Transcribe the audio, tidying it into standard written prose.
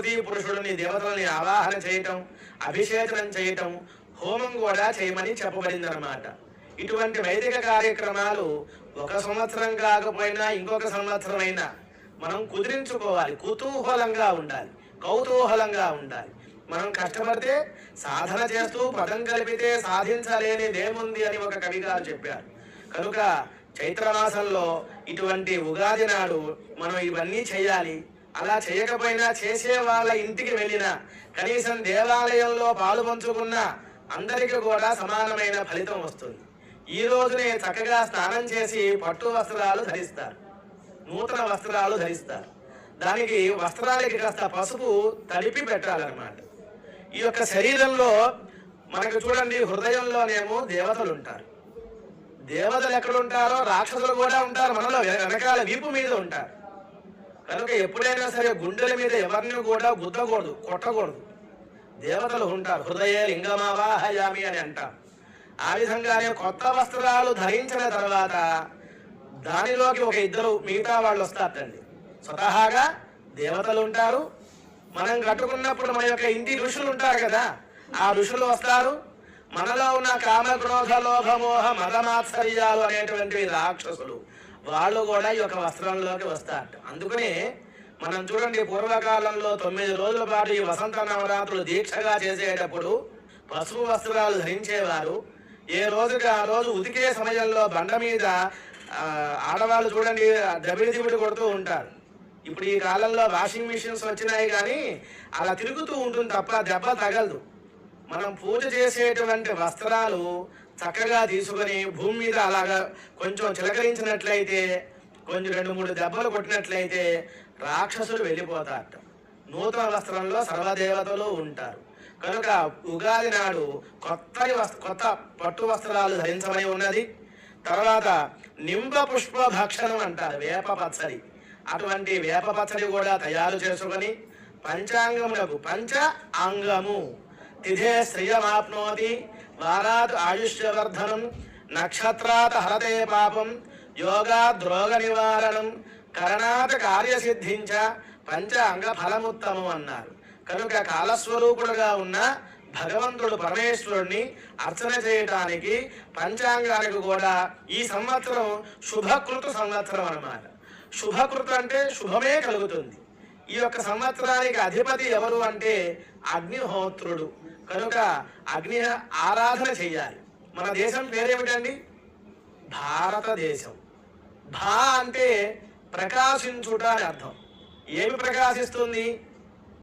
ప్రకృతి పురుషుడిని దేవతలని ఆవాహన చేయటం, అభిషేచనం చేయటం, హోమం కూడా చేయమని చెప్పబడింది అన్నమాట. ఇటువంటి వైదిక కార్యక్రమాలు ఒక సంవత్సరం కాకపోయినా ఇంకొక సంవత్సరం అయినా మనం కుదిరించుకోవాలి. కుతూహలంగా ఉండాలి, కౌతూహలంగా ఉండాలి. మనం కష్టపడితే సాధన చేస్తూ పదం కలిపితే సాధించలేనిదేముంది అని ఒక కవి గారు చెప్పారు. కనుక చైత్రమాసంలో ఇటువంటి ఉగాది నాడు మనం ఇవన్నీ చేయాలి. అలా చేయకపోయినా చేసే వాళ్ళ ఇంటికి వెళ్ళినా కనీసం దేవాలయంలో పాలు పంచుకున్న అందరికీ కూడా సమానమైన ఫలితం వస్తుంది. ఈ రోజునే చక్కగా స్నానం చేసి పట్టు వస్త్రాలు ధరిస్తారు, నూతన వస్త్రాలు ధరిస్తారు. దానికి వస్త్రాలకి కాస్త పసుపు తడిపి పెట్టాలన్నమాట. ఈ యొక్క శరీరంలో మనకు చూడండి, హృదయంలోనేమో దేవతలు ఉంటారు. దేవతలు ఎక్కడుంటారో రాక్షసులు కూడా ఉంటారు, మనలో వెనకాల వీపు మీద ఉంటారు. కనుక ఎప్పుడైనా సరే గుండెల మీద ఎవరిని కూడా గుద్దకూడదు, కొట్టకూడదు. దేవతలు ఉంటారు. హృదయే లింగమావాహయామి అని అంటాం. ఆ విధంగానే కొత్త వస్త్రాలు ధరించిన తర్వాత దానిలోకి ఒక ఇద్దరు మిగతా వాళ్ళు వస్తారండి. స్వతహాగా దేవతలు ఉంటారు. మనం కట్టుకున్నప్పుడు మన యొక్క ఇంటి ఋషులు ఉంటారు కదా, ఆ ఋషులు వస్తారు. మనలో ఉన్న కామ క్రోధ లోభ మోహ మదమాత్సర్యాలు అనేటువంటి రాక్షసులు వాళ్ళు కూడా ఈ యొక్క వస్త్రంలోకి వస్తారు. అందుకనే మనం చూడండి, పూర్వకాలంలో 9 రోజుల పాటు ఈ వసంత నవరాత్రులు దీక్షగా చేసేటప్పుడు పసుపు వస్త్రాలు ధరించేవారు. ఏ రోజుకి ఆ రోజు ఉతికే సమయంలో బండ మీద ఆడవాళ్ళు చూడండి దబిడి కొడుతూ ఉంటారు. ఇప్పుడు ఈ కాలంలో వాషింగ్ మిషన్స్ వచ్చినాయి, కానీ అలా తిరుగుతూ ఉంటుంది తప్ప దెబ్బ తగలదు. మనం పూజ చేసేటువంటి వస్త్రాలు చక్కగా తీసుకొని భూమి మీద అలాగా కొంచెం చిలకరించినట్లయితే, కొంచెం 2-3 దెబ్బలు కొట్టినట్లయితే రాక్షసులు వెళ్ళిపోతారట. నూతన వస్త్రంలో సర్వదేవతలు ఉంటారు. కనుక ఉగాది నాడు కొత్త పట్టు వస్త్రాలు ధరించమని ఉన్నది. తర్వాత నింబ పుష్ప భక్షణం అంటారు, వేప పచ్చడి. అటువంటి వేప పచ్చడి కూడా తయారు చేసుకొని పంచాంగములకు పంచ అంగము తిథే శ్రియమాప్నోతి వారాత్ ఆయుష్యవర్ధనం నక్షత్రాత్ హరతే పాపం యోగాద్ రోగ నివారణం కరణాత్ కార్యసిద్ధించ పంచ అంగ ఫలముత్తమం అన్నారు. కనుక కాలస్వరూపుడుగా ఉన్న భగవంతుడు పరమేశ్వరుడిని అర్చన చేయటానికి పంచాంగానికి కూడా ఈ సంవత్సరం శుభకృత సంవత్సరం అన్నమాట. శుభకృత అంటే శుభమే కలుగుతుంది. ఈ యొక్క సంవత్సరానికి అధిపతి ఎవరు అంటే అగ్నిహోత్రుడు. కనుక అగ్ని ఆరాధన చెయ్యాలి. మన దేశం పేరేమిటండి? భారతదేశం. భా అంటే ప్రకాశించుట అని అర్థం. ఏమి ప్రకాశిస్తుంది?